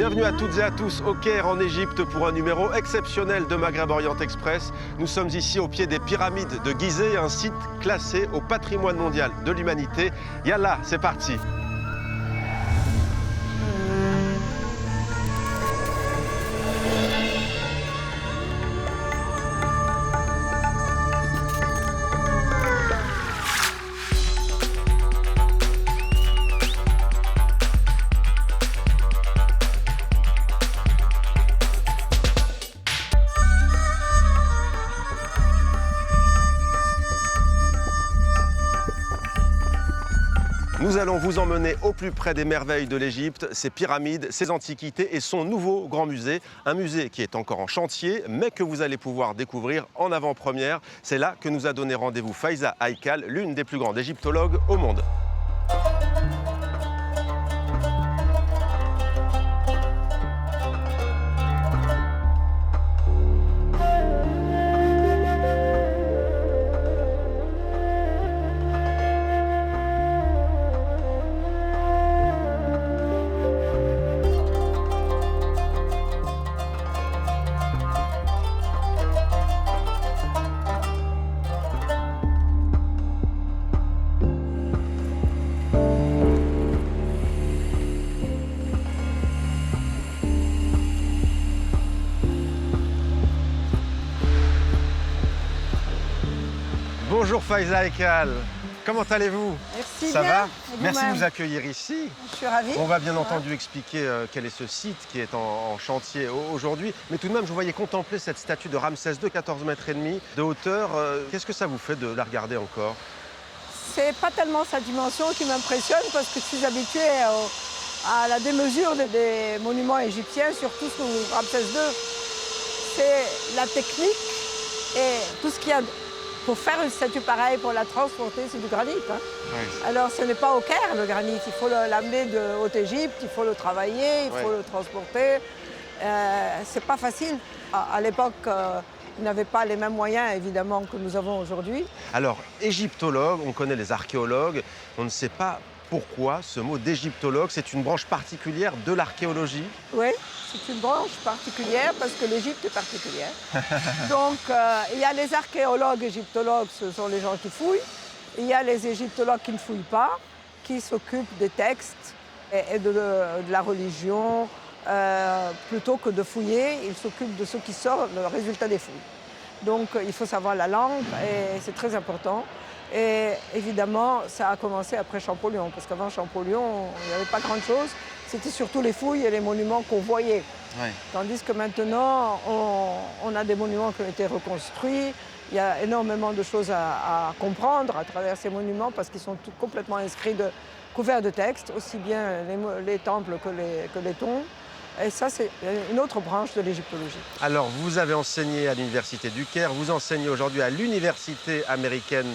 Bienvenue à toutes et à tous au Caire en Égypte pour un numéro exceptionnel de Maghreb Orient Express. Nous sommes ici au pied des pyramides de Gizeh, un site classé au patrimoine mondial de l'humanité. Yallah, c'est parti. Nous allons vous emmener au plus près des merveilles de l'Égypte, ses pyramides, ses antiquités et son nouveau grand musée. Un musée qui est encore en chantier, mais que vous allez pouvoir découvrir en avant-première. C'est là que nous a donné rendez-vous Faiza Haikal, l'une des plus grandes égyptologues au monde. Bonjour Faiza Haikal, comment allez-vous? Merci. Ça bien. va? Et Merci de vous-même? nous accueillir ici. Je suis ravie. On va bien entendu expliquer quel est ce site qui est en chantier aujourd'hui. Mais tout de même, je vous voyais contempler cette statue de Ramsès II, 14 mètres et demi de hauteur. Qu'est-ce que ça vous fait de la regarder encore? C'est pas tellement sa dimension qui m'impressionne parce que je suis habituée à la démesure des monuments égyptiens, surtout sous Ramsès II. C'est la technique et tout ce qu'il y a pour faire une statue pareille, pour la transporter, c'est du granit. Hein. Oui. Alors ce n'est pas au Caire le granit, il faut l'amener de Haute-Égypte, il faut le travailler, il faut le transporter. C'est pas facile. À l'époque, ils n'avaient pas les mêmes moyens évidemment que nous avons aujourd'hui. Alors, égyptologue, on connaît les archéologues, on ne sait pas pourquoi ce mot d'égyptologue, c'est une branche particulière de l'archéologie. Oui, c'est une branche particulière parce que l'Égypte est particulière. Donc, il y a les archéologues, égyptologues, ce sont les gens qui fouillent. Il y a les égyptologues qui ne fouillent pas, qui s'occupent des textes et de la religion. Plutôt que de fouiller, ils s'occupent de ce qui sort, le résultat des fouilles. Donc, il faut savoir la langue et c'est très important. Et évidemment, ça a commencé après Champollion, parce qu'avant Champollion, il n'y avait pas grand-chose. C'était surtout les fouilles et les monuments qu'on voyait. Ouais. Tandis que maintenant, on a des monuments qui ont été reconstruits. Il y a énormément de choses à comprendre à travers ces monuments, parce qu'ils sont complètement inscrits, couverts de textes, aussi bien les temples que les tombes. Et ça, c'est une autre branche de l'égyptologie. Alors, vous avez enseigné à l'Université du Caire, vous enseignez aujourd'hui à l'Université américaine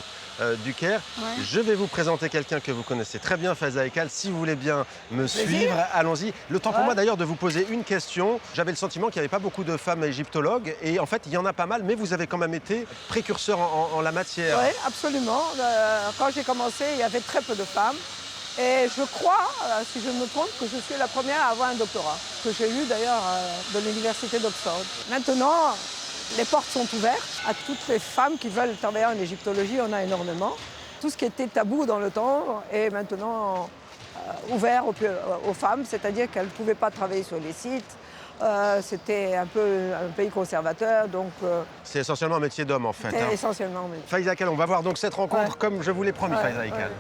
du Caire. Ouais. Je vais vous présenter quelqu'un que vous connaissez très bien, Faiza Haikal. Si vous voulez bien me suivre, allons-y. Le temps pour moi d'ailleurs de vous poser une question. J'avais le sentiment qu'il n'y avait pas beaucoup de femmes égyptologues et en fait, il y en a pas mal, mais vous avez quand même été précurseur en la matière. Oui, absolument. Quand j'ai commencé, il y avait très peu de femmes. Et je crois, si je me trompe, que je suis la première à avoir un doctorat, que j'ai eu d'ailleurs de l'université d'Oxford. Maintenant, les portes sont ouvertes à toutes les femmes qui veulent travailler en égyptologie, on a énormément. Tout ce qui était tabou dans le temps est maintenant ouvert aux femmes, c'est-à-dire qu'elles ne pouvaient pas travailler sur les sites. C'était un peu un pays conservateur, donc... c'est essentiellement un métier d'homme, en fait. C'est essentiellement un métier. Faiza Haikal, on va voir donc cette rencontre comme je vous l'ai promis, Faiza Haikal.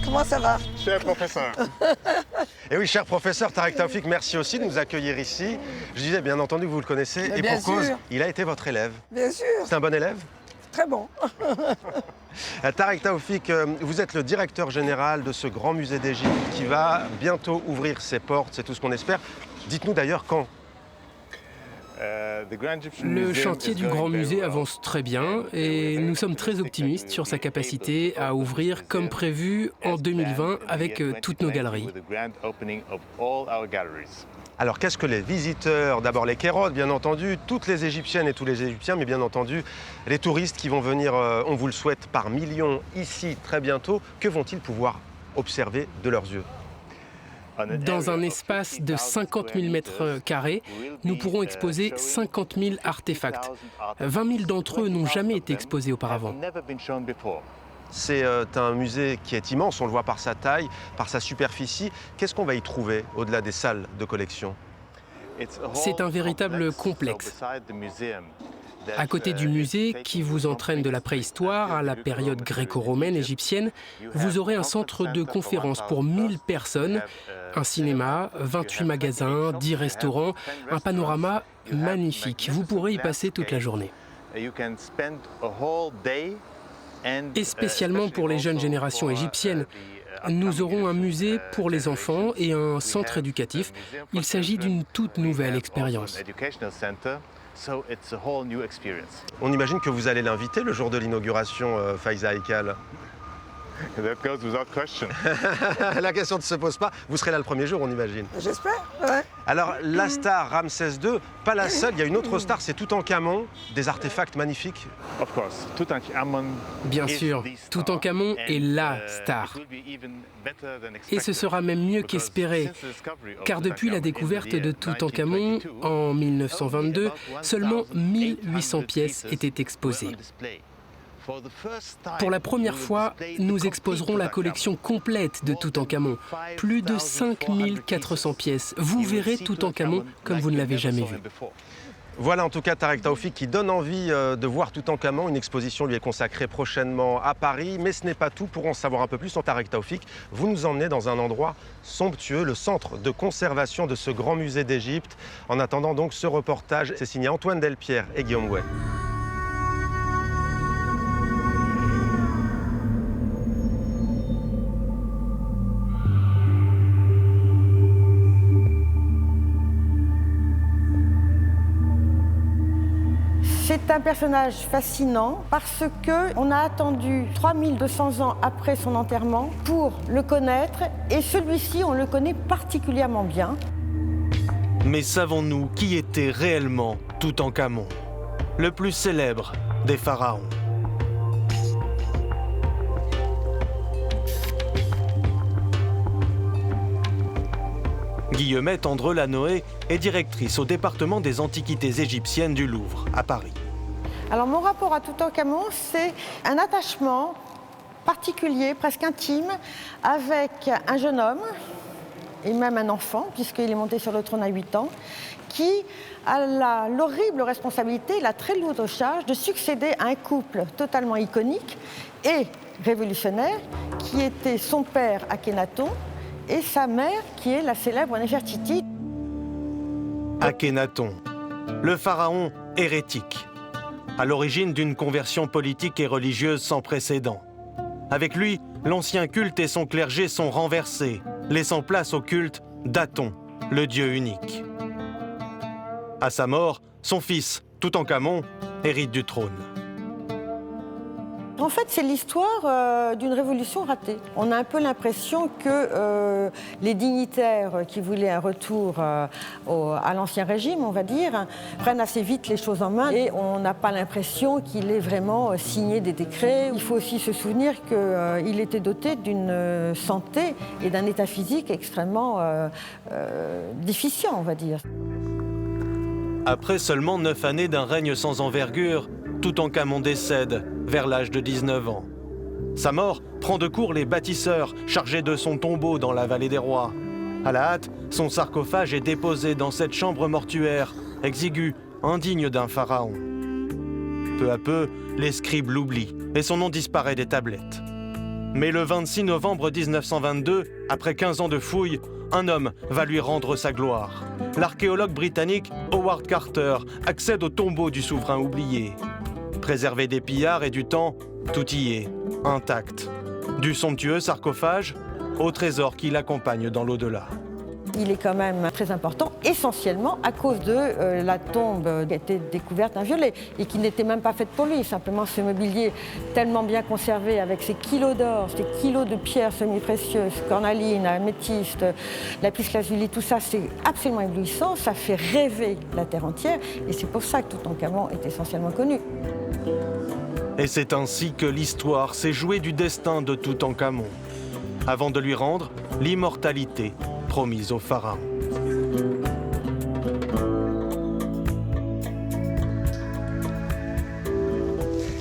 Comment ça va? Cher professeur. Et oui, cher professeur Tarek Taoufik, merci aussi de nous accueillir ici. Je disais bien entendu que vous le connaissez, et pour cause, il a été votre élève. Bien sûr. C'est un bon élève? très bon. Tarek Taoufik, vous êtes le directeur général de ce grand musée d'Égypte qui va bientôt ouvrir ses portes, c'est tout ce qu'on espère. Dites-nous d'ailleurs quand. Le chantier du Grand Musée avance très bien et nous sommes très optimistes sur sa capacité à ouvrir comme prévu en 2020 avec toutes nos galeries. Alors qu'est-ce que les visiteurs, d'abord les Kérotes bien entendu, toutes les Égyptiennes et tous les Égyptiens, mais bien entendu les touristes qui vont venir, on vous le souhaite, par millions ici très bientôt, que vont-ils pouvoir observer de leurs yeux ? Dans un espace de 50 000 mètres carrés, nous pourrons exposer 50 000 artefacts. 20 000 d'entre eux n'ont jamais été exposés auparavant. C'est un musée qui est immense, on le voit par sa taille, par sa superficie. Qu'est-ce qu'on va y trouver au-delà des salles de collection ? C'est un véritable complexe. À côté du musée, qui vous entraîne de la préhistoire à la période gréco-romaine égyptienne, vous aurez un centre de conférence pour 1000 personnes, un cinéma, 28 magasins, 10 restaurants, un panorama magnifique. Vous pourrez y passer toute la journée. Et spécialement pour les jeunes générations égyptiennes, nous aurons un musée pour les enfants et un centre éducatif. Il s'agit d'une toute nouvelle expérience. On imagine que vous allez l'inviter le jour de l'inauguration, Faiza Aïkal. La question ne se pose pas. Vous serez là le premier jour, on imagine. J'espère, ouais. Alors, la star Ramsès II, pas la seule, il y a une autre star, c'est Toutankhamon, des artefacts magnifiques. Bien sûr, Toutankhamon est la star. Et ce sera même mieux qu'espéré, car depuis la découverte de Toutankhamon en 1922, seulement 1800 pièces étaient exposées. Pour la première fois, nous exposerons la collection complète de Toutankhamon, plus de 5400 pièces. Vous verrez Toutankhamon comme vous ne l'avez jamais vu. Voilà en tout cas Tarek Taoufik qui donne envie de voir Toutankhamon. Une exposition lui est consacrée prochainement à Paris. Mais ce n'est pas tout. Pour en savoir un peu plus sur Tarek Taoufik, vous nous emmenez dans un endroit somptueux, le centre de conservation de ce grand musée d'Égypte. En attendant donc ce reportage, c'est signé Antoine Delpierre et Guillaume Houet. C'est un personnage fascinant parce qu'on a attendu 3200 ans après son enterrement pour le connaître et celui-ci, on le connaît particulièrement bien. Mais savons-nous qui était réellement Toutankhamon, le plus célèbre des pharaons? Guillemette Andreux-Lanoé est directrice au département des antiquités égyptiennes du Louvre, à Paris. Alors mon rapport à Toutankhamon, c'est un attachement particulier, presque intime, avec un jeune homme, et même un enfant, puisqu'il est monté sur le trône à 8 ans, qui a l'horrible responsabilité, la très lourde charge de succéder à un couple totalement iconique et révolutionnaire, qui était son père Akhenaton, et sa mère, qui est la célèbre Néfertiti. Akhenaton, le pharaon hérétique, à l'origine d'une conversion politique et religieuse sans précédent. Avec lui, l'ancien culte et son clergé sont renversés, laissant place au culte d'Aton, le dieu unique. À sa mort, son fils, Toutankhamon, hérite du trône. En fait, c'est l'histoire d'une révolution ratée. On a un peu l'impression que les dignitaires qui voulaient un retour à l'ancien régime, on va dire, prennent assez vite les choses en main et on n'a pas l'impression qu'il ait vraiment signé des décrets. Il faut aussi se souvenir qu'il était doté d'une santé et d'un état physique extrêmement déficient, on va dire. Après seulement 9 années d'un règne sans envergure, Toutankhamon décède vers l'âge de 19 ans. Sa mort prend de court les bâtisseurs chargés de son tombeau dans la vallée des rois. À la hâte, son sarcophage est déposé dans cette chambre mortuaire, exiguë, indigne d'un pharaon. Peu à peu, les scribes l'oublient et son nom disparaît des tablettes. Mais le 26 novembre 1922, après 15 ans de fouilles, un homme va lui rendre sa gloire. L'archéologue britannique Howard Carter accède au tombeau du souverain oublié. Préservé des pillards et du temps, tout y est, intact. Du somptueux sarcophage au trésor qui l'accompagne dans l'au-delà. Il est quand même très important, essentiellement à cause de la tombe qui a été découverte inviolée et qui n'était même pas faite pour lui. Simplement ce mobilier tellement bien conservé avec ses kilos d'or, ces kilos de pierres semi-précieuses, cornaline, améthyste, lapis-lazuli, tout ça c'est absolument éblouissant, ça fait rêver la terre entière et c'est pour ça que Toutankhamon est essentiellement connu. Et c'est ainsi que l'histoire s'est jouée du destin de Toutankhamon, avant de lui rendre l'immortalité promise au pharaon.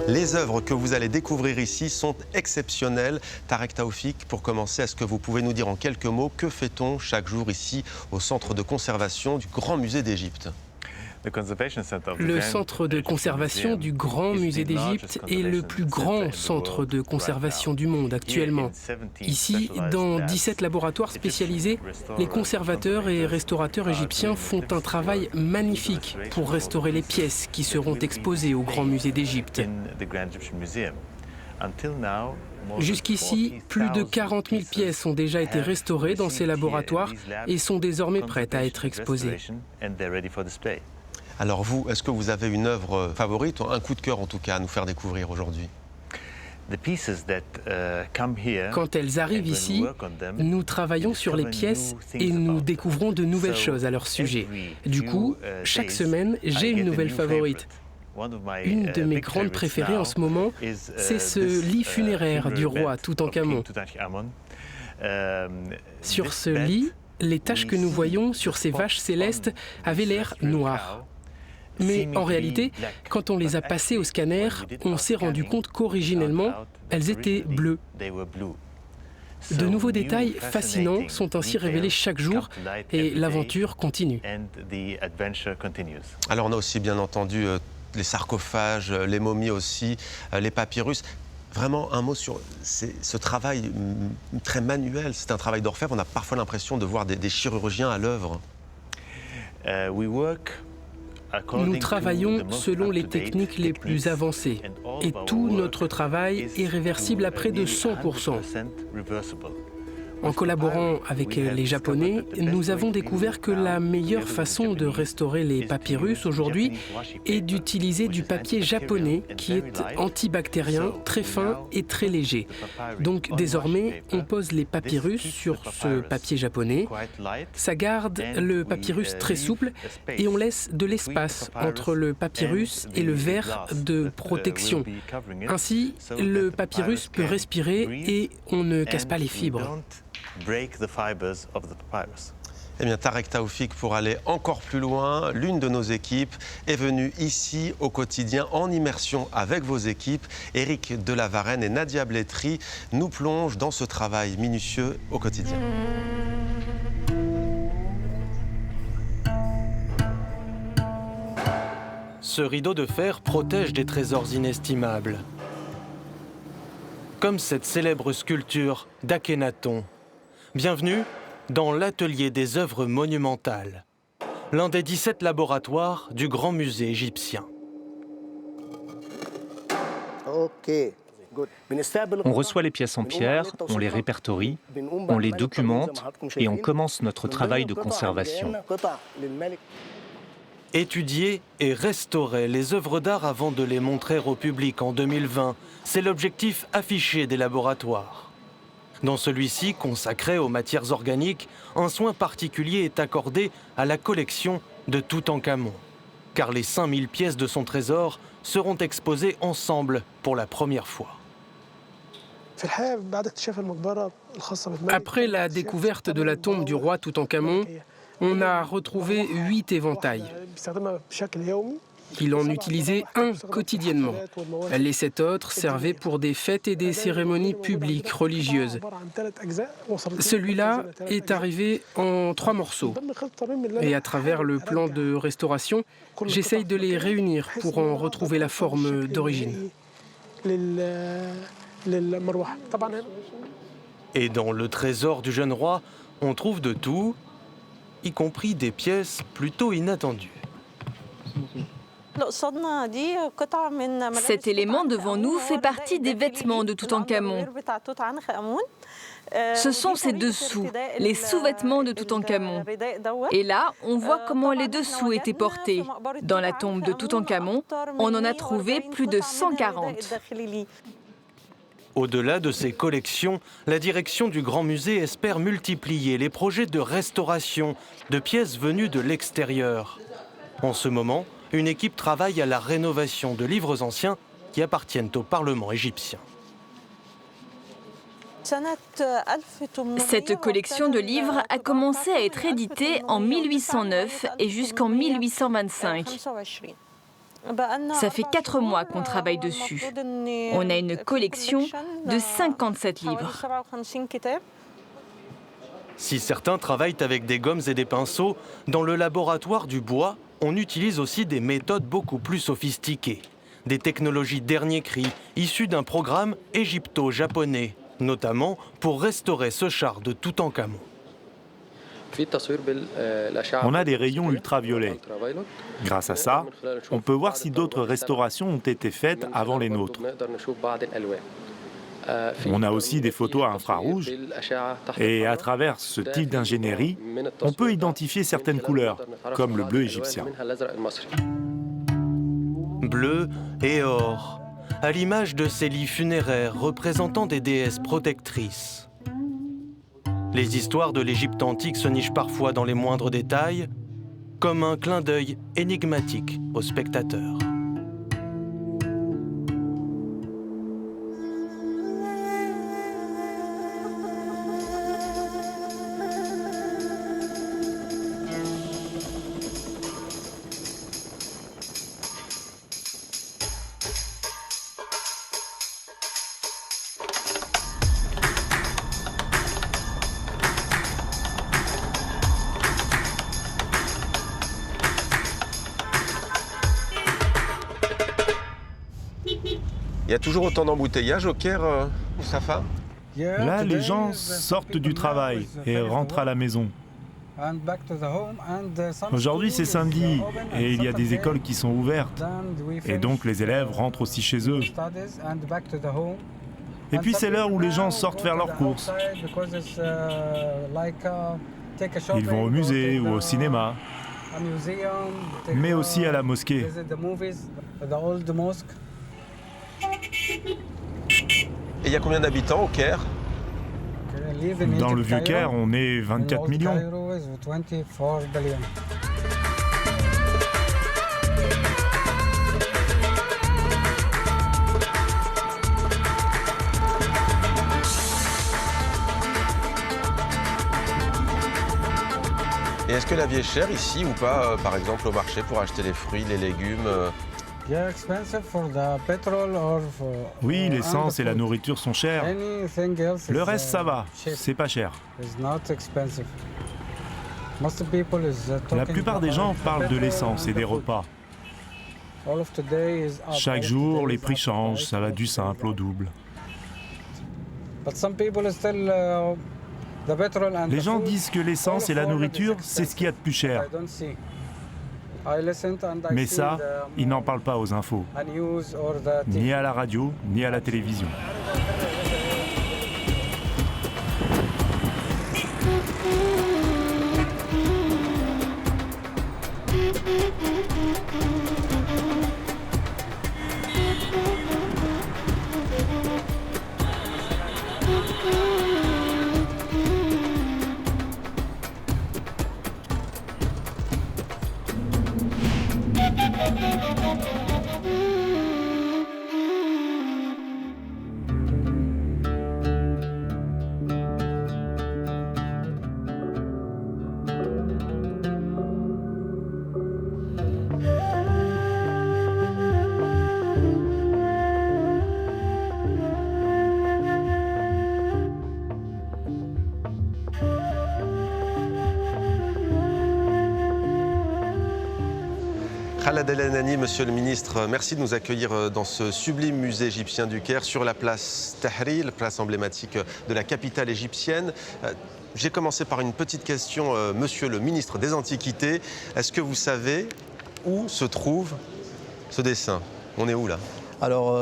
Les œuvres que vous allez découvrir ici sont exceptionnelles. Tarek Taoufik, pour commencer, est-ce que vous pouvez nous dire en quelques mots que fait-on chaque jour ici au centre de conservation du Grand Musée d'Égypte ? Le centre de conservation du Grand Musée d'Égypte est le plus grand centre de conservation du monde actuellement. Ici, dans 17 laboratoires spécialisés, les conservateurs et restaurateurs égyptiens font un travail magnifique pour restaurer les pièces qui seront exposées au Grand Musée d'Égypte. Jusqu'ici, plus de 40 000 pièces ont déjà été restaurées dans ces laboratoires et sont désormais prêtes à être exposées. Alors vous, est-ce que vous avez une œuvre favorite, un coup de cœur en tout cas, à nous faire découvrir aujourd'hui ? Quand elles arrivent ici, nous travaillons sur les pièces et nous découvrons de nouvelles choses à leur sujet. Du coup, chaque semaine, j'ai une nouvelle favorite. Une de mes grandes préférées en ce moment, c'est ce lit funéraire du roi Toutankhamon. Sur ce lit, les taches que nous voyons sur ces vaches célestes avaient l'air noires. Mais en réalité, quand on les a passées au scanner, on s'est rendu compte qu'originellement, elles étaient bleues. De nouveaux détails fascinants sont ainsi révélés chaque jour et l'aventure continue. Alors on a aussi bien entendu les sarcophages, les momies aussi, les papyrus. Vraiment un mot sur ce travail très manuel, c'est un travail d'orfèvre. On a parfois l'impression de voir des chirurgiens à l'œuvre. Nous travaillons selon les techniques les plus avancées et tout notre travail est réversible à près de 100%. En collaborant avec les Japonais, nous avons découvert que la meilleure façon de restaurer les papyrus aujourd'hui est d'utiliser du papier japonais qui est antibactérien, très fin et très léger. Donc désormais, on pose les papyrus sur ce papier japonais. Ça garde le papyrus très souple et on laisse de l'espace entre le papyrus et le verre de protection. Ainsi, le papyrus peut respirer et on ne casse pas les fibres. Eh bien, Tarek Taoufik, pour aller encore plus loin, l'une de nos équipes est venue ici au quotidien en immersion avec vos équipes. Éric Delavarenne et Nadia Blétry nous plongent dans ce travail minutieux au quotidien. Ce rideau de fer protège des trésors inestimables. Comme cette célèbre sculpture d'Akhenaton. Bienvenue dans l'atelier des œuvres monumentales, l'un des 17 laboratoires du Grand Musée égyptien. On reçoit les pièces en pierre, on les répertorie, on les documente et on commence notre travail de conservation. Étudier et restaurer les œuvres d'art avant de les montrer au public en 2020, c'est l'objectif affiché des laboratoires. Dans celui-ci, consacré aux matières organiques, un soin particulier est accordé à la collection de Toutankhamon. Car les 5000 pièces de son trésor seront exposées ensemble pour la première fois. Après la découverte de la tombe du roi Toutankhamon, on a retrouvé 8 éventails. Il en utilisait un quotidiennement. Les 7 autres servaient pour des fêtes et des cérémonies publiques religieuses. Celui-là est arrivé en 3 morceaux. Et à travers le plan de restauration, j'essaye de les réunir pour en retrouver la forme d'origine. Et dans le trésor du jeune roi, on trouve de tout, y compris des pièces plutôt inattendues. Cet élément devant nous fait partie des vêtements de Toutankhamon. Ce sont ses dessous, les sous-vêtements de Toutankhamon. Et là, on voit comment les dessous étaient portés. Dans la tombe de Toutankhamon, on en a trouvé plus de 140. Au-delà de ces collections, la direction du Grand Musée espère multiplier les projets de restauration de pièces venues de l'extérieur. En ce moment, une équipe travaille à la rénovation de livres anciens qui appartiennent au Parlement égyptien. Cette collection de livres a commencé à être éditée en 1809 et jusqu'en 1825. Ça fait 4 mois qu'on travaille dessus. On a une collection de 57 livres. Si certains travaillent avec des gommes et des pinceaux, dans le laboratoire du bois, on utilise aussi des méthodes beaucoup plus sophistiquées. Des technologies dernier cri, issues d'un programme égypto-japonais, notamment pour restaurer ce char de Toutankhamon. On a des rayons ultraviolets. Grâce à ça, on peut voir si d'autres restaurations ont été faites avant les nôtres. On a aussi des photos à infrarouge et à travers ce type d'ingénierie, on peut identifier certaines couleurs, comme le bleu égyptien. Bleu et or, à l'image de ces lits funéraires représentant des déesses protectrices. Les histoires de l'Égypte antique se nichent parfois dans les moindres détails, comme un clin d'œil énigmatique aux spectateurs. Il y a toujours autant d'embouteillages au Caire, Moustapha? Là, les gens sortent du travail et rentrent à la maison. Aujourd'hui, c'est samedi et il y a des écoles qui sont ouvertes. Et donc, les élèves rentrent aussi chez eux. Et puis, c'est l'heure où les gens sortent faire leurs courses. Ils vont au musée ou au cinéma, mais aussi à la mosquée. Et il y a combien d'habitants au Caire? Dans le Vieux-Caire, on est 24 millions. Et est-ce que la vie est chère ici ou pas, par exemple au marché pour acheter les fruits, les légumes? Oui, l'essence et la nourriture sont chères. Le reste, ça va, c'est pas cher. La plupart des gens parlent de l'essence et des repas. Chaque jour, les prix changent, ça va du simple au double. Les gens disent que l'essence et la nourriture, c'est ce qu'il y a de plus cher. Mais ça, ils n'en parlent pas aux infos, ni à la radio, ni à la télévision. Khaled El Hanani, monsieur le ministre, merci de nous accueillir dans ce sublime musée égyptien du Caire sur la place Tahrir, place emblématique de la capitale égyptienne. J'ai commencé par une petite question, monsieur le ministre des Antiquités. Est-ce que vous savez où se trouve ce dessin, on est où là? Alors,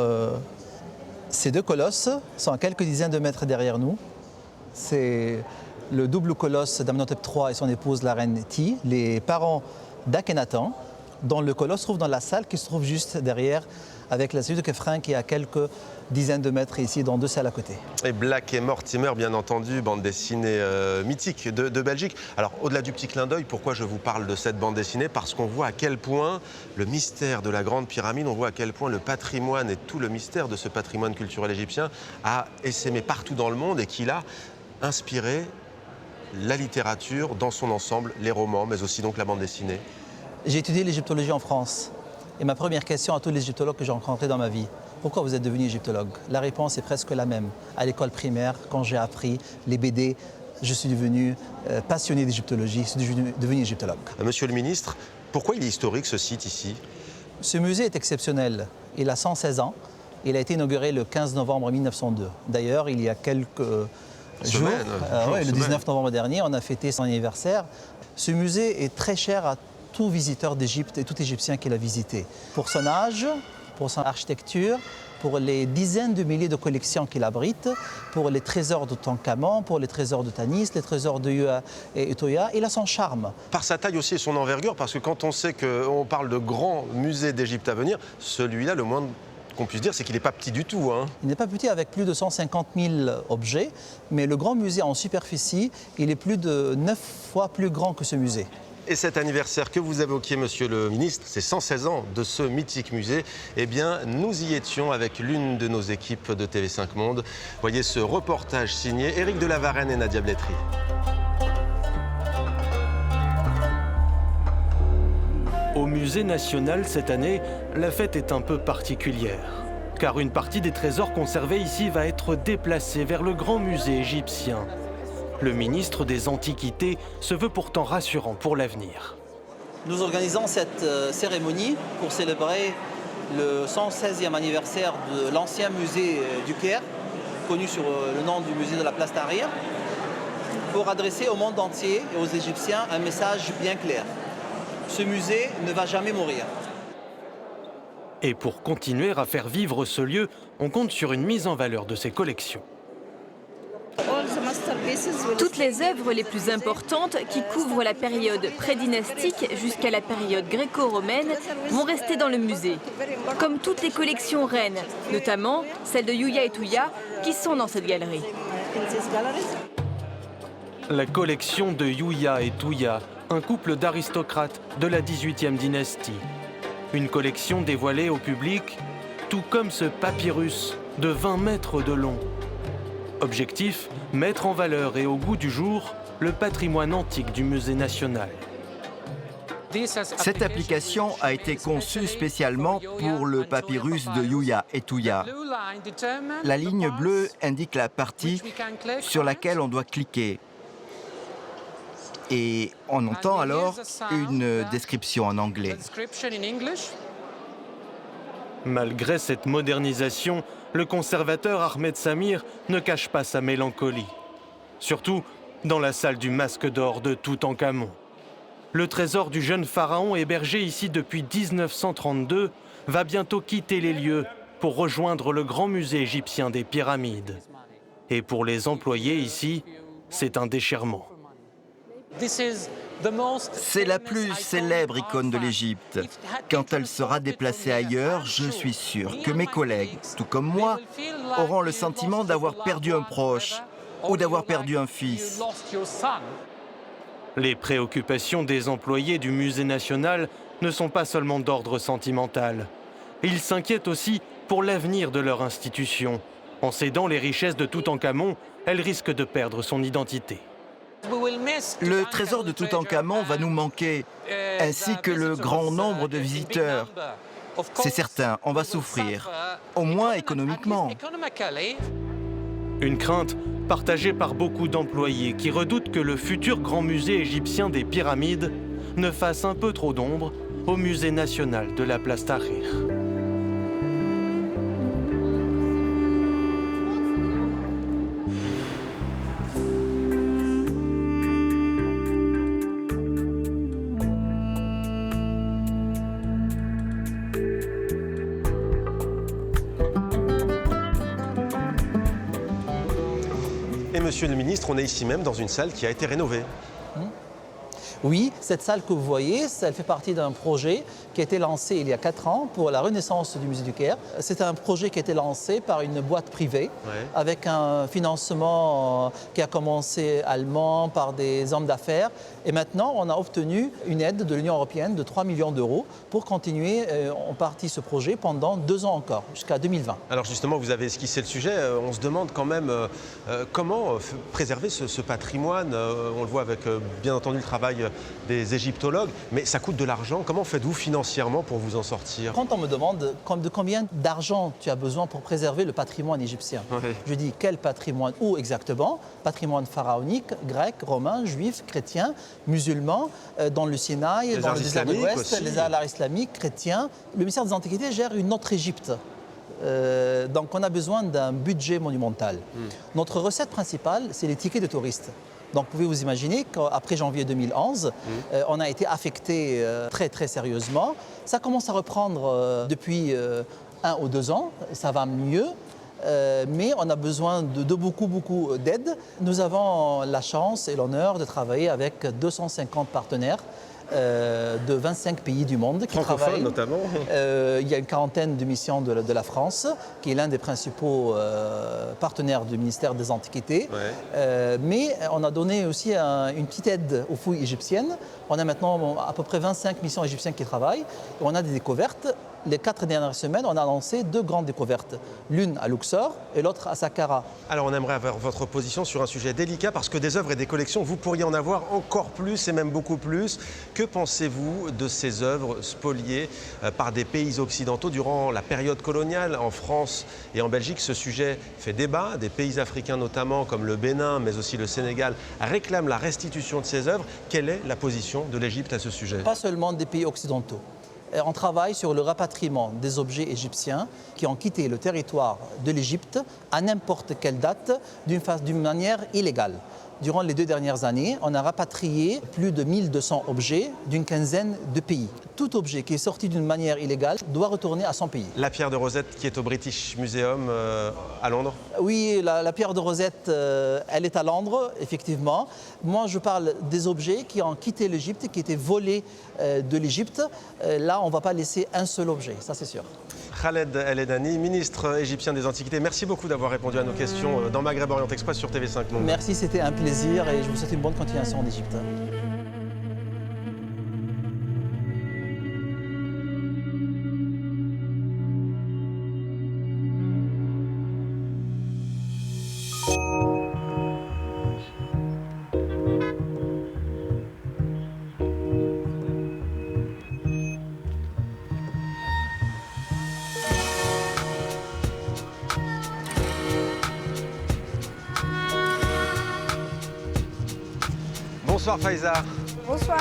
ces deux colosses sont à quelques dizaines de mètres derrière nous. C'est le double colosse d'Amenhotep III et son épouse, la reine Ti, les parents d'Akhenaton, dont le colosse se trouve dans la salle qui se trouve juste derrière, avec la statue de Khéphren qui est à quelques dizaines de mètres ici, dans deux salles à côté. Et Black et Mortimer, bien entendu, bande dessinée mythique de Belgique. Alors, au-delà du petit clin d'œil, pourquoi je vous parle de cette bande dessinée? Parce qu'on voit à quel point le mystère de la Grande Pyramide, on voit à quel point le patrimoine et tout le mystère de ce patrimoine culturel égyptien a essaimé partout dans le monde et qu'il a inspiré la littérature dans son ensemble, les romans, mais aussi donc la bande dessinée. J'ai étudié l'égyptologie en France. Et ma première question à tous les égyptologues que j'ai rencontrés dans ma vie, pourquoi vous êtes devenu égyptologue? La réponse est presque la même. À l'école primaire, quand j'ai appris les BD, je suis devenu passionné d'égyptologie, je suis devenu égyptologue. Monsieur le ministre, pourquoi il est historique ce site ici? Ce musée est exceptionnel. Il a 116 ans. Il a été inauguré le 15 novembre 1902. D'ailleurs, il y a quelques jours, le 19 novembre dernier, on a fêté son anniversaire. Ce musée est très cher à tout visiteur d'Égypte et tout Égyptien qui l'a visité. Pour son âge, pour son architecture, pour les dizaines de milliers de collections qu'il abrite, pour les trésors de Toutankhamon, pour les trésors de Tanis, les trésors de Yuya et Utoya, il a son charme. Par sa taille aussi et son envergure, parce que quand on sait qu'on parle de grands musées d'Égypte à venir, celui-là, le moins qu'on puisse dire, c'est qu'il n'est pas petit du tout. Il n'est pas petit avec plus de 150 000 objets, mais le grand musée en superficie, il est plus de 9 fois plus grand que ce musée. Et cet anniversaire que vous évoquiez, monsieur le ministre, c'est 116 ans de ce mythique musée. Eh bien, nous y étions avec l'une de nos équipes de TV5 Monde. Voyez ce reportage signé Éric de la Varenne et Nadia Blétry. Au Musée national, cette année, la fête est un peu particulière. Car une partie des trésors conservés ici va être déplacée vers le grand musée égyptien. Le ministre des Antiquités se veut pourtant rassurant pour l'avenir. Nous organisons cette cérémonie pour célébrer le 116e anniversaire de l'ancien musée du Caire, connu sous le nom du musée de la Place Tahrir, pour adresser au monde entier et aux Égyptiens un message bien clair. Ce musée ne va jamais mourir. Et pour continuer à faire vivre ce lieu, on compte sur une mise en valeur de ses collections. Toutes les œuvres les plus importantes qui couvrent la période prédynastique jusqu'à la période gréco-romaine vont rester dans le musée, comme toutes les collections reines, notamment celles de Yuya et Tuya qui sont dans cette galerie. La collection de Yuya et Tuya, un couple d'aristocrates de la 18e dynastie. Une collection dévoilée au public, tout comme ce papyrus de 20 mètres de long. Objectif, mettre en valeur et au goût du jour le patrimoine antique du Musée national. Cette application a été conçue spécialement pour le papyrus de Yuya et Tuya. La ligne bleue indique la partie sur laquelle on doit cliquer. Et on entend alors une description en anglais. Malgré cette modernisation, le conservateur Ahmed Samir ne cache pas sa mélancolie. Surtout dans la salle du masque d'or de Toutankhamon. Le trésor du jeune pharaon hébergé ici depuis 1932 va bientôt quitter les lieux pour rejoindre le grand musée égyptien des pyramides. Et pour les employés ici, c'est un déchirement. C'est la plus célèbre icône de l'Égypte. Quand elle sera déplacée ailleurs, je suis sûr que mes collègues, tout comme moi, auront le sentiment d'avoir perdu un proche ou d'avoir perdu un fils. Les préoccupations des employés du Musée national ne sont pas seulement d'ordre sentimental. Ils s'inquiètent aussi pour l'avenir de leur institution. En cédant les richesses de Toutankhamon, elle risque de perdre son identité. Le trésor de Toutankhamon va nous manquer, ainsi que le grand nombre de visiteurs. C'est certain, on va souffrir, au moins économiquement. Une crainte partagée par beaucoup d'employés qui redoutent que le futur grand musée égyptien des pyramides ne fasse un peu trop d'ombre au musée national de la Place Tahrir. monsieur le ministre, on est ici même dans une salle qui a été rénovée. Oui, cette salle que vous voyez, elle fait partie d'un projet qui a été lancé il y a 4 ans pour la renaissance du musée du Caire. C'est un projet qui a été lancé par une boîte privée avec un financement qui a commencé allemand par des hommes d'affaires. Et maintenant, on a obtenu une aide de l'Union européenne de 3 millions d'euros pour continuer en partie ce projet pendant 2 ans encore, jusqu'à 2020. Alors justement, vous avez esquissé le sujet. On se demande quand même comment préserver ce patrimoine. On le voit avec, bien entendu, le travail des égyptologues, mais ça coûte de l'argent. Comment faites-vous financièrement pour vous en sortir? Quand on me demande de combien d'argent tu as besoin pour préserver le patrimoine égyptien, je dis quel patrimoine, où exactement? Patrimoine pharaonique, grec, romain, juif, chrétien, musulman, dans le Sinaï, dans le désert de l'Ouest, les arts islamiques, chrétiens. Le ministère des Antiquités gère une autre Égypte. Donc on a besoin d'un budget monumental. Notre recette principale, c'est les tickets de touristes. Donc vous pouvez vous imaginer qu'après janvier 2011, on a été affecté très très sérieusement. Ça commence à reprendre depuis 1 ou 2 ans, ça va mieux. Mais on a besoin de beaucoup d'aide. Nous avons la chance et l'honneur de travailler avec 250 partenaires de 25 pays du monde qui travaillent. Notamment. Il y a une quarantaine de missions de la France, qui est l'un des principaux partenaires du ministère des Antiquités. Mais on a donné aussi une petite aide aux fouilles égyptiennes. On a maintenant à peu près 25 missions égyptiennes qui travaillent. Et on a des découvertes. Les 4 dernières semaines, on a lancé 2 grandes découvertes. L'une à Luxor et l'autre à Saqqara. Alors on aimerait avoir votre position sur un sujet délicat parce que des œuvres et des collections, vous pourriez en avoir encore plus et même beaucoup plus. Que pensez-vous de ces œuvres spoliées par des pays occidentaux durant la période coloniale? En France et en Belgique, ce sujet fait débat. Des pays africains notamment, comme le Bénin, mais aussi le Sénégal, réclament la restitution de ces œuvres. Quelle est la position de l'Égypte à ce sujet? Pas seulement des pays occidentaux. On travaille sur le rapatriement des objets égyptiens qui ont quitté le territoire de l'Égypte à n'importe quelle date d'une manière illégale. Durant les 2 dernières années, on a rapatrié plus de 1200 objets d'une quinzaine de pays. Tout objet qui est sorti d'une manière illégale doit retourner à son pays. La pierre de Rosette qui est au British Museum à Londres? Oui, la pierre de Rosette, elle est à Londres, effectivement. Moi, je parle des objets qui ont quitté l'Égypte, qui étaient volés de l'Égypte. Là, on ne va pas laisser un seul objet, ça c'est sûr. Khaled El Edhani, ministre égyptien des Antiquités, merci beaucoup d'avoir répondu à nos questions dans Maghreb Orient Express sur TV5 Monde. Merci, c'était un plaisir et je vous souhaite une bonne continuation en Égypte. Bonsoir Faiza. Bonsoir.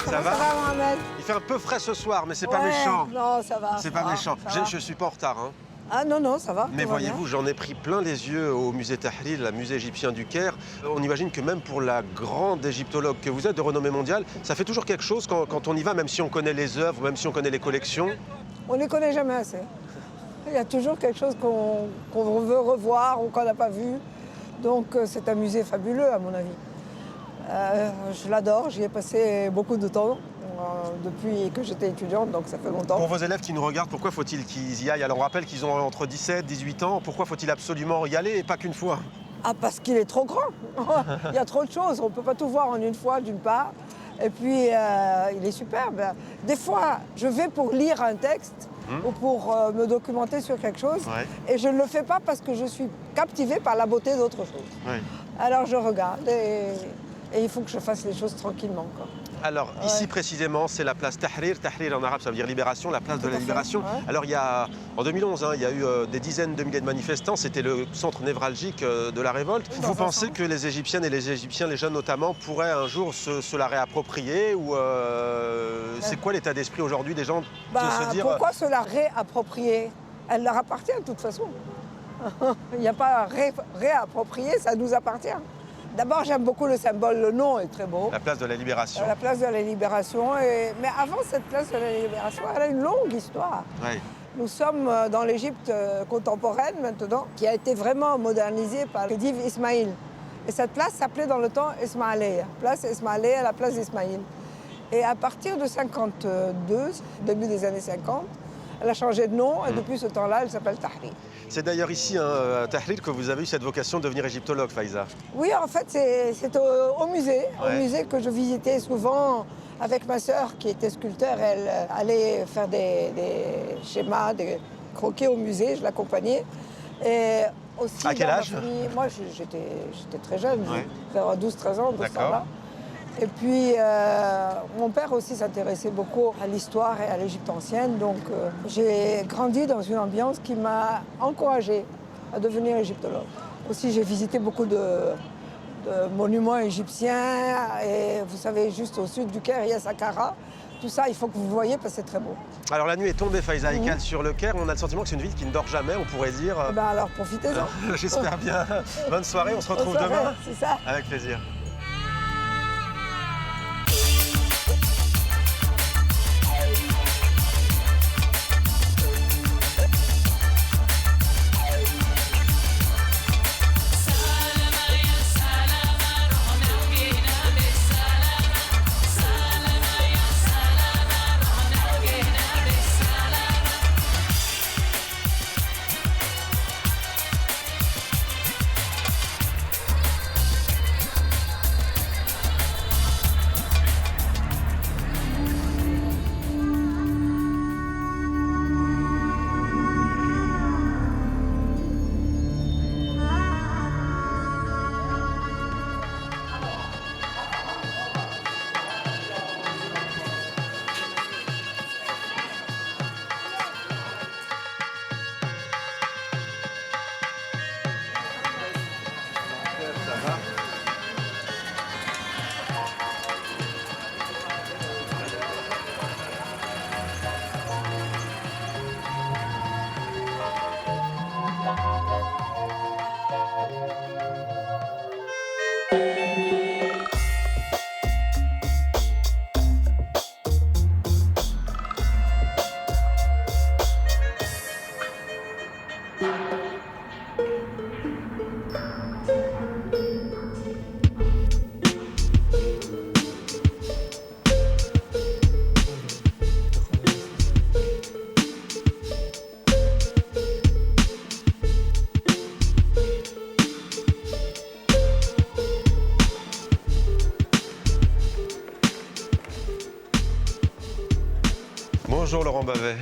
Ça va Mohamed? Il fait un peu frais ce soir, mais c'est pas méchant. Non, ça va. C'est pas méchant. Je suis pas en retard. Hein. Ah non, ça va. Mais voyez-vous, j'en ai pris plein les yeux au musée Tahrir, le musée égyptien du Caire. On imagine que même pour la grande égyptologue que vous êtes, de renommée mondiale, ça fait toujours quelque chose quand on y va, même si on connaît les œuvres, même si on connaît les collections. On ne les connaît jamais assez. Il y a toujours quelque chose qu'on veut revoir ou qu'on n'a pas vu. Donc c'est un musée fabuleux à mon avis. Je l'adore, j'y ai passé beaucoup de temps depuis que j'étais étudiante, donc ça fait longtemps. Pour vos élèves qui nous regardent, pourquoi faut-il qu'ils y aillent? Alors on rappelle qu'ils ont entre 17 et 18 ans, pourquoi faut-il absolument y aller et pas qu'une fois? Ah, parce qu'il est trop grand. Il y a trop de choses, on ne peut pas tout voir en une fois d'une part. Et puis il est superbe. Des fois, je vais pour lire un texte ou pour me documenter sur quelque chose et je ne le fais pas parce que je suis captivée par la beauté d'autre chose. Alors je regarde et il faut que je fasse les choses tranquillement, quoi. Alors, ici précisément, c'est la place Tahrir. Tahrir en arabe, ça veut dire libération, la place de la libération. Alors, en 2011, il y a eu des dizaines de milliers de manifestants. C'était le centre névralgique de la révolte. Vous pensez que les Égyptiennes et les Égyptiens, les jeunes notamment, pourraient un jour se la réapproprier ou c'est quoi l'état d'esprit aujourd'hui des gens de se dire... Pourquoi se la réapproprier? Elle leur appartient de toute façon. Il n'y a pas à réapproprier, ça nous appartient. D'abord, j'aime beaucoup le symbole, le nom est très beau. La place de la Libération. La place de la Libération. Mais avant cette place de la Libération, elle a une longue histoire. Nous sommes dans l'Égypte contemporaine maintenant, qui a été vraiment modernisée par Khedive Ismaïl. Et cette place s'appelait dans le temps Ismaïlia, place Ismaïlia, la place d'Ismaïl. Et à partir de 52, début des années 50, elle a changé de nom et depuis ce temps-là, elle s'appelle Tahrir. C'est d'ailleurs ici, à Tahrir, que vous avez eu cette vocation de devenir égyptologue, Faiza. Oui, en fait, c'est au musée, au musée que je visitais souvent avec ma sœur qui était sculpteur. Elle allait faire des schémas, des croquis au musée, je l'accompagnais. Et aussi, à quel âge? Moi, j'étais très jeune, vers 12-13 ans, de ce temps-là. Et puis, mon père aussi s'intéressait beaucoup à l'histoire et à l'Égypte ancienne. Donc, j'ai grandi dans une ambiance qui m'a encouragée à devenir égyptologue. Aussi, j'ai visité beaucoup de monuments égyptiens. Et vous savez, juste au sud du Caire, il y a Saqqara. Tout ça, il faut que vous voyez parce que c'est très beau. Alors, la nuit est tombée, Faiza Ekal, sur le Caire. On a le sentiment que c'est une ville qui ne dort jamais, on pourrait dire. Ben alors, profitez-en. J'espère bien. Bonne soirée, on se retrouve demain. C'est ça. Avec plaisir. Bonjour Laurent Bavet.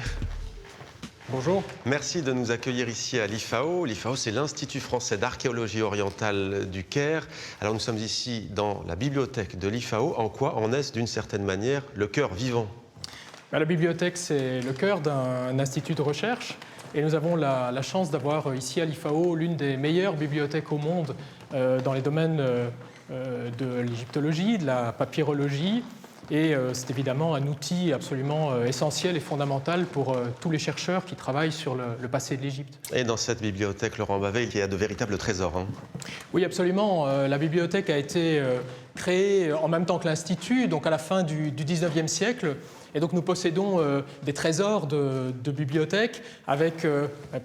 Bonjour. Merci de nous accueillir ici à l'IFAO. L'IFAO, c'est l'Institut français d'archéologie orientale du Caire. Alors nous sommes ici dans la bibliothèque de l'IFAO. En quoi en est-ce d'une certaine manière le cœur vivant? La bibliothèque, c'est le cœur d'un institut de recherche. Et nous avons la chance d'avoir ici à l'IFAO l'une des meilleures bibliothèques au monde dans les domaines de l'égyptologie, de la papyrologie. Et c'est évidemment un outil absolument essentiel et fondamental pour tous les chercheurs qui travaillent sur le passé de l'Égypte. Et dans cette bibliothèque, Laurent Bavet, il y a de véritables trésors. Hein. Oui, absolument. La bibliothèque a été créée en même temps que l'Institut, donc à la fin du 19e siècle. Et donc nous possédons des trésors de bibliothèque avec,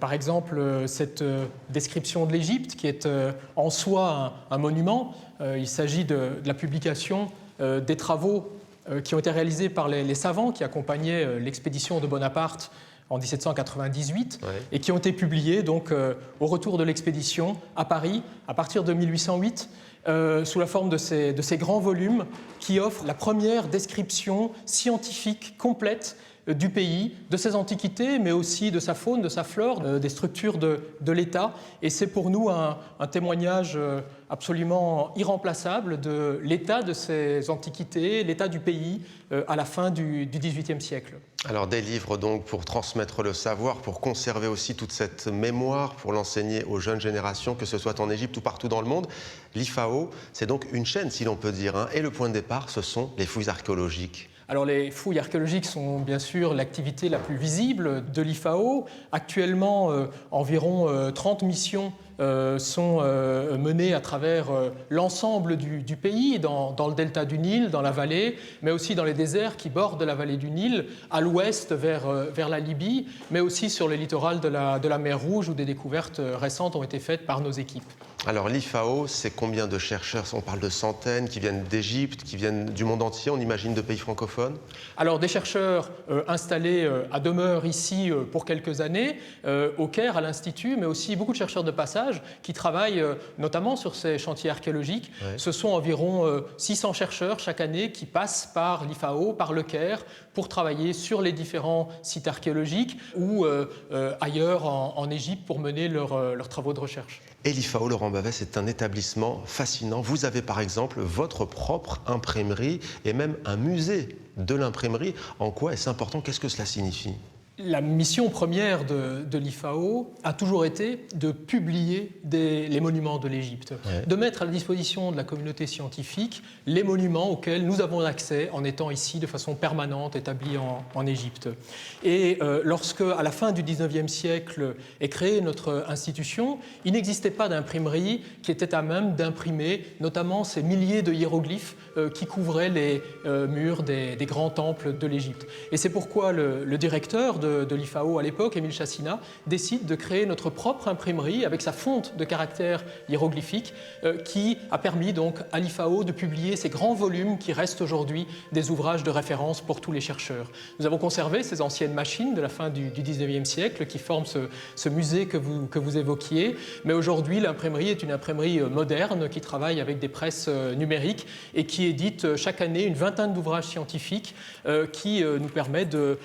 par exemple, cette description de l'Égypte qui est en soi un monument. Il s'agit de la publication des travaux qui ont été réalisés par les savants qui accompagnaient l'expédition de Bonaparte en 1798 et qui ont été publiés donc, au retour de l'expédition à Paris à partir de 1808 sous la forme de ces grands volumes qui offrent la première description scientifique complète du pays, de ses antiquités, mais aussi de sa faune, de sa flore, des structures de l'État. Et c'est pour nous un témoignage absolument irremplaçable de l'état de ces antiquités, l'état du pays à la fin du XVIIIe siècle. Alors des livres donc pour transmettre le savoir, pour conserver aussi toute cette mémoire, pour l'enseigner aux jeunes générations, que ce soit en Égypte ou partout dans le monde. L'IFAO, c'est donc une chaîne, si l'on peut dire, hein, et le point de départ, ce sont les fouilles archéologiques. Alors les fouilles archéologiques sont bien sûr l'activité la plus visible de l'IFAO. Actuellement, environ 30 missions sont menées à travers l'ensemble du pays, dans le delta du Nil, dans la vallée, mais aussi dans les déserts qui bordent la vallée du Nil, à l'ouest vers la Libye, mais aussi sur le littoral de la mer Rouge, où des découvertes récentes ont été faites par nos équipes. Alors l'IFAO, c'est combien de chercheurs? On parle de centaines qui viennent d'Égypte, qui viennent du monde entier, on imagine de pays francophones? Alors des chercheurs installés à demeure ici pour quelques années, au Caire, à l'Institut, mais aussi beaucoup de chercheurs de passage qui travaillent notamment sur ces chantiers archéologiques. Ouais. Ce sont environ 600 chercheurs chaque année qui passent par l'IFAO, par le Caire, pour travailler sur les différents sites archéologiques ou ailleurs en Égypte pour mener leurs travaux de recherche. Et l'IFAO, Laurent Bavet, c'est un établissement fascinant. Vous avez par exemple votre propre imprimerie et même un musée de l'imprimerie. En quoi est-ce important? Qu'est-ce que cela signifie? La mission première de l'IFAO a toujours été de publier les monuments de l'Égypte, ouais. De mettre à la disposition de la communauté scientifique les monuments auxquels nous avons accès en étant ici de façon permanente, établis en Égypte. Et lorsque, à la fin du 19e siècle, est créée notre institution, il n'existait pas d'imprimerie qui était à même d'imprimer notamment ces milliers de hiéroglyphes qui couvraient les murs des grands temples de l'Égypte. Et c'est pourquoi le directeur de l'IFAO à l'époque, Émile Chassina, décide de créer notre propre imprimerie avec sa fonte de caractères hiéroglyphiques qui a permis donc à l'IFAO de publier ces grands volumes qui restent aujourd'hui des ouvrages de référence pour tous les chercheurs. Nous avons conservé ces anciennes machines de la fin du 19e siècle qui forment ce musée que vous évoquiez, mais aujourd'hui l'imprimerie est une imprimerie moderne qui travaille avec des presses numériques et qui édite chaque année une vingtaine d'ouvrages scientifiques qui nous permet de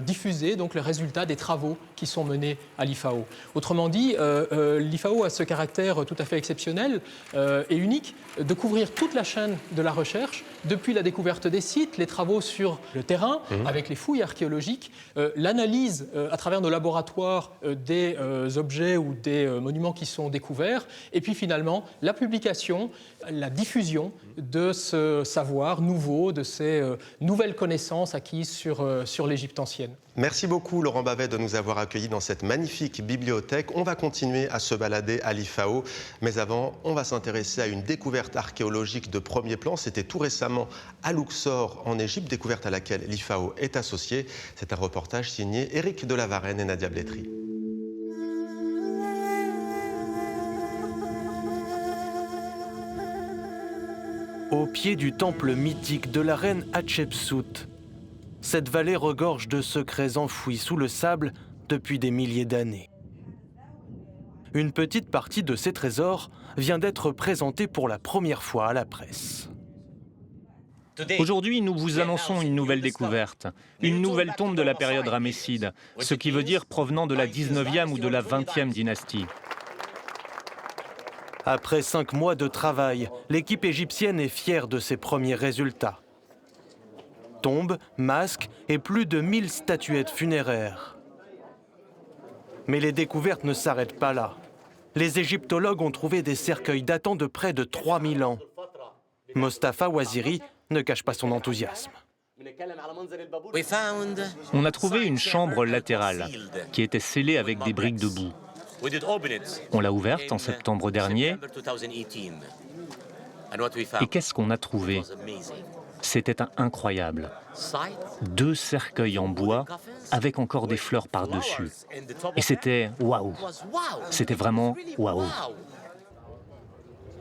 diffuser donc les résultats des travaux qui sont menés à l'IFAO. Autrement dit, l'IFAO a ce caractère tout à fait exceptionnel et unique de couvrir toute la chaîne de la recherche, depuis la découverte des sites, les travaux sur le terrain, avec les fouilles archéologiques, l'analyse à travers nos laboratoires des objets ou des monuments qui sont découverts, et puis finalement la publication, la diffusion de ce savoir nouveau, de ces nouvelles connaissances acquises sur l'Égypte ancienne. Merci beaucoup Laurent Bavet de nous avoir accueillis dans cette magnifique bibliothèque. On va continuer à se balader à l'IFAO, mais avant, on va s'intéresser à une découverte archéologique de premier plan. C'était tout récemment à Luxor en Égypte, découverte à laquelle l'IFAO est associée. C'est un reportage signé Éric Delavarenne et Nadia Blétry. Au pied du temple mythique de la reine Hatshepsut, cette vallée regorge de secrets enfouis sous le sable depuis des milliers d'années. Une petite partie de ces trésors vient d'être présentée pour la première fois à la presse. Aujourd'hui, nous vous annonçons une nouvelle découverte, une nouvelle tombe de la période ramesside, ce qui veut dire provenant de la 19e ou de la 20e dynastie. Après 5 mois de travail, l'équipe égyptienne est fière de ses premiers résultats. Tombes, masques et plus de 1000 statuettes funéraires. Mais les découvertes ne s'arrêtent pas là. Les égyptologues ont trouvé des cercueils datant de près de 3000 ans. Mostafa Ouaziri ne cache pas son enthousiasme. On a trouvé une chambre latérale qui était scellée avec des briques de boue. On l'a ouverte en septembre dernier. Et qu'est-ce qu'on a trouvé? C'était incroyable. 2 cercueils en bois avec encore des fleurs par-dessus. Et c'était waouh. C'était vraiment waouh.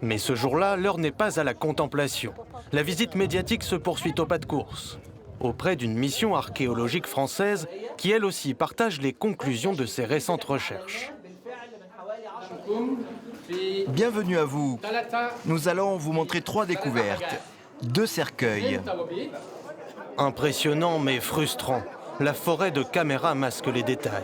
Mais ce jour-là, l'heure n'est pas à la contemplation. La visite médiatique se poursuit au pas de course, auprès d'une mission archéologique française qui, elle aussi, partage les conclusions de ses récentes recherches. Bienvenue à vous. Nous allons vous montrer 3 découvertes. 2 cercueils. Impressionnant mais frustrant. La forêt de caméras masque les détails.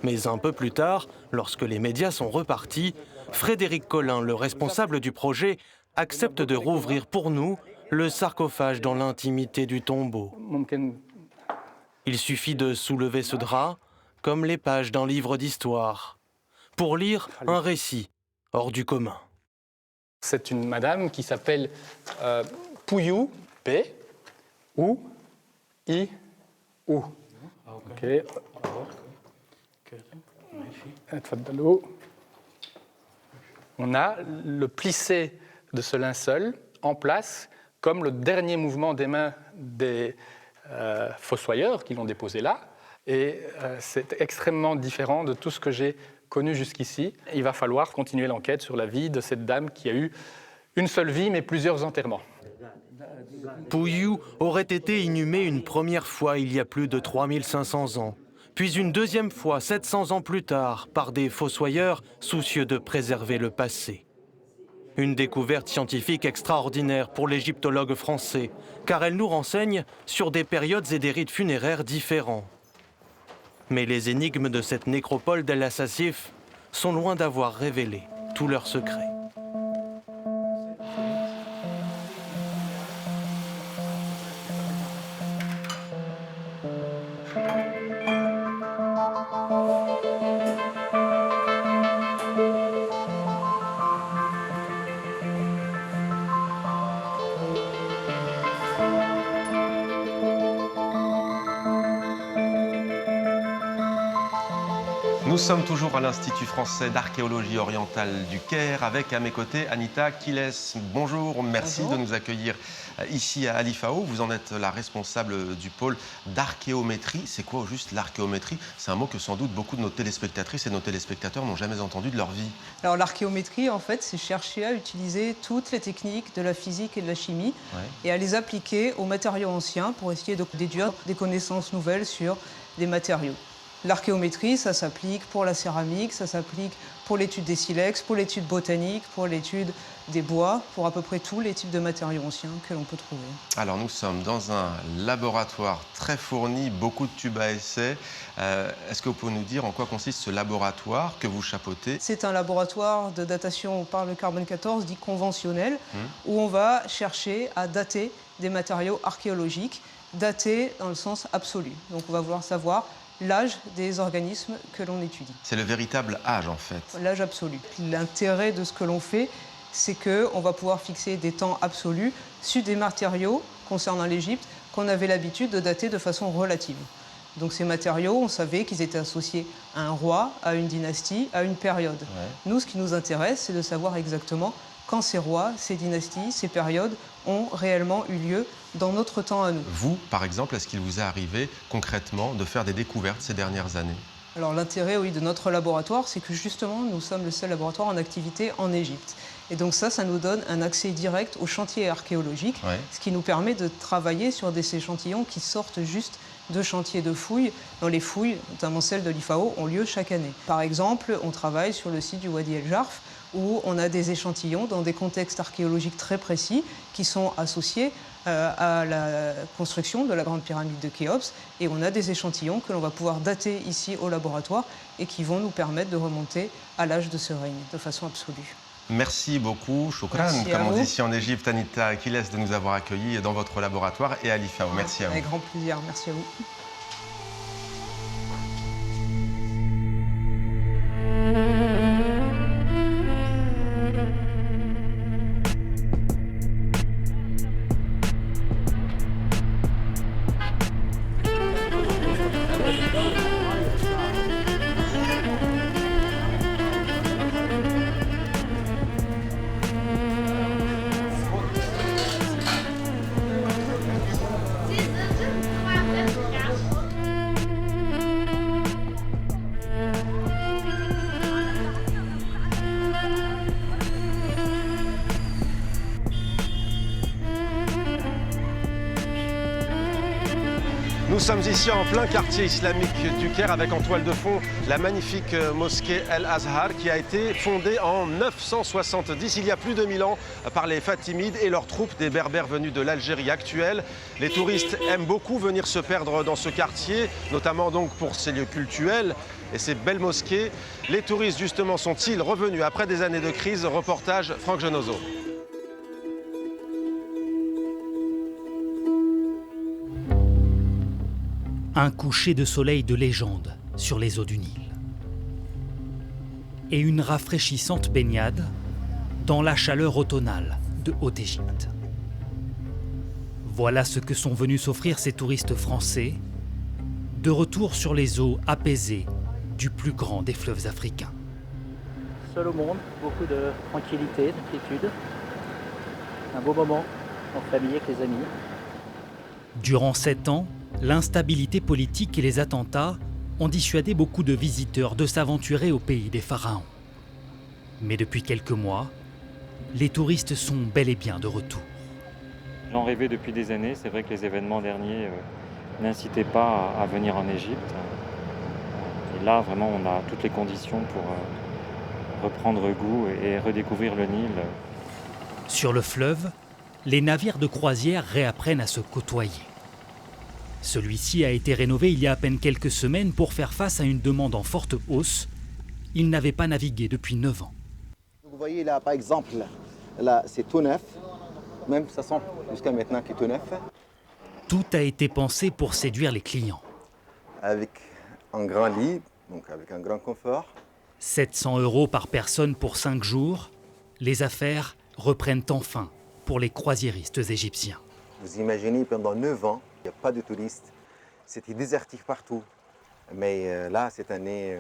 Mais un peu plus tard, lorsque les médias sont repartis, Frédéric Collin, le responsable du projet, accepte de rouvrir pour nous le sarcophage dans l'intimité du tombeau. Il suffit de soulever ce drap, comme les pages d'un livre d'histoire, pour lire un récit hors du commun. C'est une madame qui s'appelle Pouyou, P, ou, I, ou. Okay. On a le plissé de ce linceul en place comme le dernier mouvement des mains des fossoyeurs qui l'ont déposé là. Et c'est extrêmement différent de tout ce que j'ai connu jusqu'ici. Il va falloir continuer l'enquête sur la vie de cette dame qui a eu une seule vie mais plusieurs enterrements. Pouilloux aurait été inhumée une première fois il y a plus de 3500 ans, puis une deuxième fois 700 ans plus tard par des fossoyeurs soucieux de préserver le passé. Une découverte scientifique extraordinaire pour l'égyptologue français, car elle nous renseigne sur des périodes et des rites funéraires différents. Mais les énigmes de cette nécropole d'El Assassif sont loin d'avoir révélé tous leurs secrets. Nous sommes toujours à l'Institut français d'archéologie orientale du Caire avec à mes côtés Anita Quiles. Bonjour, merci de nous accueillir ici à l'IFAO. Vous en êtes la responsable du pôle d'archéométrie. C'est quoi au juste l'archéométrie? C'est un mot que sans doute beaucoup de nos téléspectatrices et nos téléspectateurs n'ont jamais entendu de leur vie. Alors l'archéométrie, en fait, c'est chercher à utiliser toutes les techniques de la physique et de la chimie et à les appliquer aux matériaux anciens pour essayer de déduire des connaissances nouvelles sur des matériaux. L'archéométrie, ça s'applique pour la céramique, ça s'applique pour l'étude des silex, pour l'étude botanique, pour l'étude des bois, pour à peu près tous les types de matériaux anciens que l'on peut trouver. Alors nous sommes dans un laboratoire très fourni, beaucoup de tubes à essai. Est-ce que vous pouvez nous dire en quoi consiste ce laboratoire que vous chapeautez? C'est un laboratoire de datation par le carbone 14 dit conventionnel, où on va chercher à dater des matériaux archéologiques, dater dans le sens absolu. Donc on va vouloir savoir l'âge des organismes que l'on étudie. C'est le véritable âge, en fait. L'âge absolu. L'intérêt de ce que l'on fait, c'est qu'on va pouvoir fixer des temps absolus sur des matériaux, concernant l'Égypte, qu'on avait l'habitude de dater de façon relative. Donc ces matériaux, on savait qu'ils étaient associés à un roi, à une dynastie, à une période. Nous, ce qui nous intéresse, c'est de savoir exactement quand ces rois, ces dynasties, ces périodes ont réellement eu lieu dans notre temps à nous. Vous, par exemple, est-ce qu'il vous est arrivé concrètement de faire des découvertes ces dernières années? Alors l'intérêt, oui, de notre laboratoire, c'est que justement, nous sommes le seul laboratoire en activité en Égypte. Et donc ça nous donne un accès direct aux chantiers archéologiques, ce qui nous permet de travailler sur des échantillons qui sortent juste de chantiers de fouilles, dont les fouilles, notamment celles de l'IFAO, ont lieu chaque année. Par exemple, on travaille sur le site du Wadi El Jarf, où on a des échantillons dans des contextes archéologiques très précis qui sont associés à la construction de la grande pyramide de Khéops. Et on a des échantillons que l'on va pouvoir dater ici au laboratoire et qui vont nous permettre de remonter à l'âge de ce règne de façon absolue. Merci beaucoup, Choukran, comme on dit ici en Égypte, Anita Quiles, de nous avoir accueillis dans votre laboratoire et à l'IFAO. Merci à vous. Avec grand plaisir, merci à vous. Nous sommes ici en plein quartier islamique du Caire avec en toile de fond la magnifique mosquée El Azhar qui a été fondée en 970, il y a plus de 1000 ans, par les Fatimides et leurs troupes des Berbères venus de l'Algérie actuelle. Les touristes aiment beaucoup venir se perdre dans ce quartier, notamment donc pour ses lieux cultuels et ces belles mosquées. Les touristes justement sont-ils revenus après des années de crise? Reportage Franck Genozo. Un coucher de soleil de légende sur les eaux du Nil. Et une rafraîchissante baignade dans la chaleur automnale de Haute-Égypte. Voilà ce que sont venus s'offrir ces touristes français, de retour sur les eaux apaisées du plus grand des fleuves africains. Seul au monde, beaucoup de tranquillité, de quiétude. Un beau moment en famille avec les amis. Durant 7 ans, l'instabilité politique et les attentats ont dissuadé beaucoup de visiteurs de s'aventurer au pays des pharaons. Mais depuis quelques mois, les touristes sont bel et bien de retour. J'en rêvais depuis des années. C'est vrai que les événements derniers n'incitaient pas à venir en Égypte. Et là, vraiment, on a toutes les conditions pour reprendre goût et redécouvrir le Nil. Sur le fleuve, les navires de croisière réapprennent à se côtoyer. Celui-ci a été rénové il y a à peine quelques semaines pour faire face à une demande en forte hausse. Il n'avait pas navigué depuis 9 ans. Vous voyez là, par exemple, là c'est tout neuf. Même ça sent jusqu'à maintenant qui est tout neuf. Tout a été pensé pour séduire les clients. Avec un grand lit, donc avec un grand confort. 700 € par personne pour 5 jours, les affaires reprennent enfin pour les croisiéristes égyptiens. Vous imaginez, pendant 9 ans, il n'y a pas de touristes. C'était désertif partout. Mais là, cette année,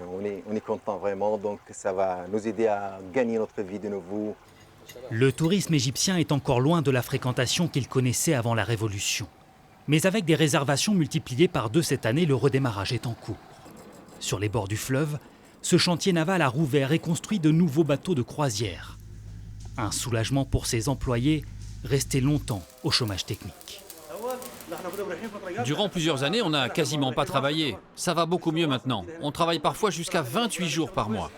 on est content vraiment, donc ça va nous aider à gagner notre vie de nouveau. Le tourisme égyptien est encore loin de la fréquentation qu'il connaissait avant la Révolution. Mais avec des réservations multipliées par 2 cette année, le redémarrage est en cours. Sur les bords du fleuve, ce chantier naval a rouvert et construit de nouveaux bateaux de croisière. Un soulagement pour ses employés, restés longtemps au chômage technique. Durant plusieurs années, on n'a quasiment pas travaillé. Ça va beaucoup mieux maintenant. On travaille parfois jusqu'à 28 jours par mois.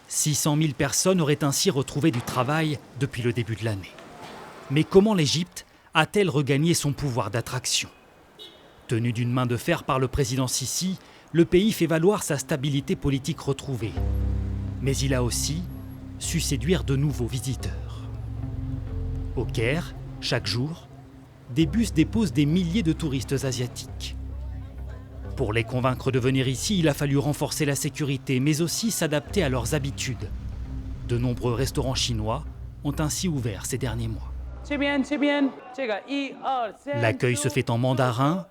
600 000 personnes auraient ainsi retrouvé du travail depuis le début de l'année. Mais comment l'Égypte a-t-elle regagné son pouvoir d'attraction? Tenu d'une main de fer par le président Sisi, le pays fait valoir sa stabilité politique retrouvée. Mais il a aussi su séduire de nouveaux visiteurs. Au Caire, chaque jour, des bus déposent des milliers de touristes asiatiques. Pour les convaincre de venir ici, il a fallu renforcer la sécurité, mais aussi s'adapter à leurs habitudes. De nombreux restaurants chinois ont ainsi ouvert ces derniers mois. L'accueil se fait en mandarin.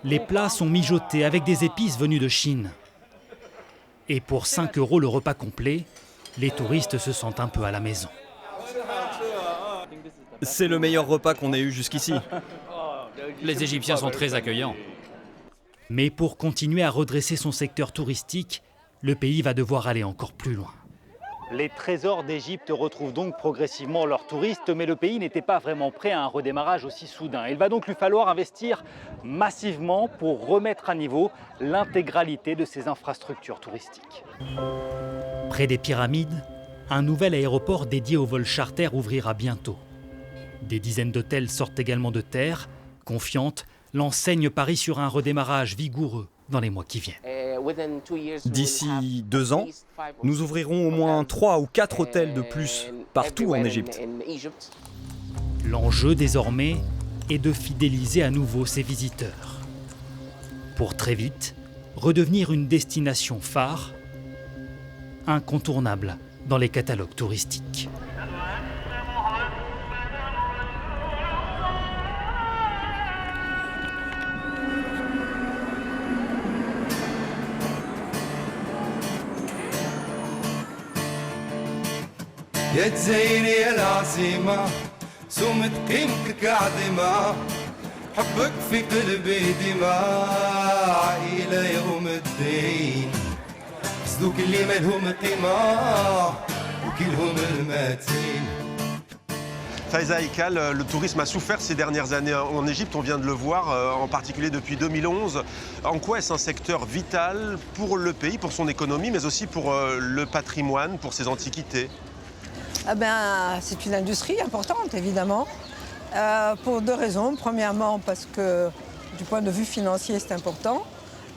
Les plats sont mijotés avec des épices venues de Chine. Et pour 5 € le repas complet, les touristes se sentent un peu à la maison. C'est le meilleur repas qu'on ait eu jusqu'ici. Les Égyptiens sont très accueillants. Mais pour continuer à redresser son secteur touristique, le pays va devoir aller encore plus loin. Les trésors d'Égypte retrouvent donc progressivement leurs touristes, mais le pays n'était pas vraiment prêt à un redémarrage aussi soudain. Il va donc lui falloir investir massivement pour remettre à niveau l'intégralité de ses infrastructures touristiques. Près des pyramides, un nouvel aéroport dédié aux vols charter ouvrira bientôt. Des dizaines d'hôtels sortent également de terre. Confiante, l'enseigne parie sur un redémarrage vigoureux dans les mois qui viennent. D'ici 2 ans, nous ouvrirons au moins 3 ou 4 hôtels de plus partout en Égypte. L'enjeu désormais est de fidéliser à nouveau ses visiteurs. Pour très vite, redevenir une destination phare, incontournable dans les catalogues touristiques. يا تزيني يا العاصمة سمت قيمتك عظيمة حبك في قلبي ديما عائلة يوم الدين صدوك اللي مالهم قيمة وكلهم الماتين. Faiza Eikal, le tourisme a souffert ces dernières années en Égypte, on vient de le voir, en particulier depuis 2011. En quoi est-ce un secteur vital pour le pays, pour son économie, mais aussi pour le patrimoine, pour ses antiquités? C'est une industrie importante, évidemment, pour 2 raisons. Premièrement, parce que du point de vue financier, c'est important.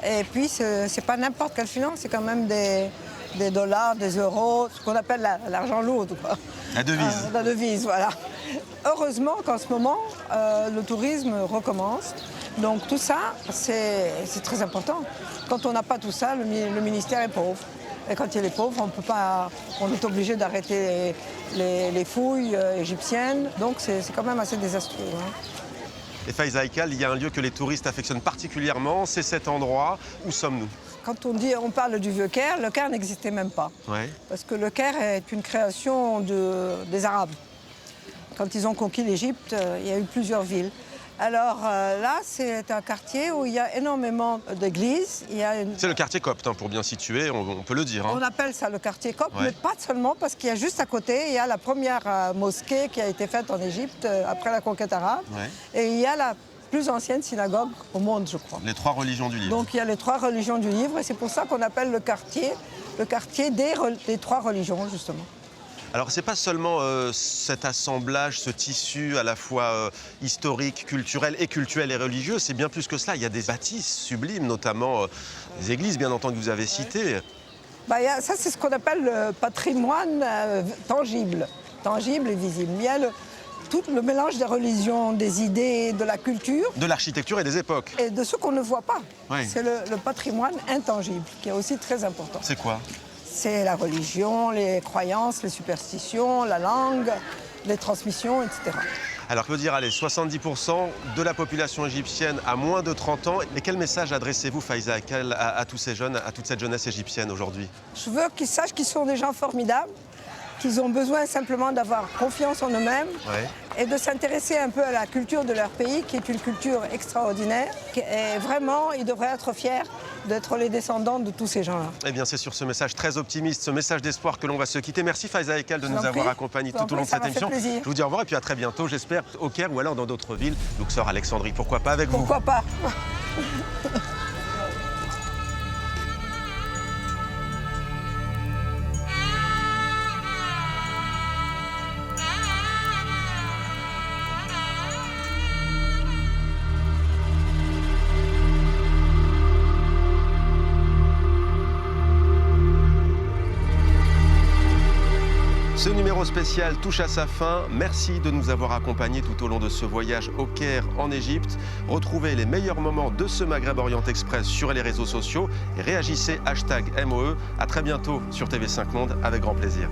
Et puis, c'est pas n'importe quelle finance, c'est quand même des dollars, des euros, ce qu'on appelle l'argent lourd. La devise. La devise, voilà. Heureusement qu'en ce moment, le tourisme recommence. Donc tout ça, c'est très important. Quand on n'a pas tout ça, le ministère est pauvre. Et quand il est pauvre, on est obligé d'arrêter les fouilles égyptiennes. Donc c'est quand même assez désastreux. Et Faiza Eikal, il y a un lieu que les touristes affectionnent particulièrement, c'est cet endroit. Où sommes-nous? Quand on parle du Vieux Caire, le Caire n'existait même pas. Ouais. Parce que le Caire est une création des Arabes. Quand ils ont conquis l'Égypte, il y a eu plusieurs villes. Alors là, c'est un quartier où il y a énormément d'églises. C'est le quartier copte, hein, pour bien situer, on peut le dire. Hein. On appelle ça le quartier copte, ouais. mais pas seulement, parce qu'il y a juste à côté, il y a la première mosquée qui a été faite en Égypte après la conquête arabe. Ouais. Et il y a la plus ancienne synagogue au monde, je crois. Les 3 religions du livre. Donc il y a les 3 religions du livre, et c'est pour ça qu'on appelle le quartier des 3 religions, justement. Alors, c'est pas seulement cet assemblage, ce tissu à la fois historique, culturel et cultuel et religieux, c'est bien plus que cela. Il y a des bâtisses sublimes, notamment des églises, bien entendu, que vous avez citées. Ça, c'est ce qu'on appelle le patrimoine tangible et visible. Il y a tout le mélange des religions, des idées, de la culture. De l'architecture et des époques. Et de ce qu'on ne voit pas. Oui. C'est le patrimoine intangible, qui est aussi très important. C'est quoi ? C'est la religion, les croyances, les superstitions, la langue, les transmissions, etc. Alors, que veut dire, allez, 70% de la population égyptienne a moins de 30 ans. Et quel message adressez-vous, Faiza Ekkal, à tous ces jeunes, à toute cette jeunesse égyptienne aujourd'hui? Je veux qu'ils sachent qu'ils sont des gens formidables, qu'ils ont besoin simplement d'avoir confiance en eux-mêmes et de s'intéresser un peu à la culture de leur pays, qui est une culture extraordinaire. Et vraiment, ils devraient être fiers d'être les descendants de tous ces gens-là. Eh bien, c'est sur ce message très optimiste, ce message d'espoir que l'on va se quitter. Merci Faiza Ekkal de nous avoir accompagnés tout au long de cette émission. Je vous dis au revoir et puis à très bientôt, j'espère, au Caire ou alors dans d'autres villes, Luxor, Alexandrie, pourquoi pas avec vous. Pourquoi pas. Ce numéro spécial touche à sa fin. Merci de nous avoir accompagnés tout au long de ce voyage au Caire en Égypte. Retrouvez les meilleurs moments de ce Maghreb Orient Express sur les réseaux sociaux et réagissez #MOE. À très bientôt sur TV5 Monde avec grand plaisir.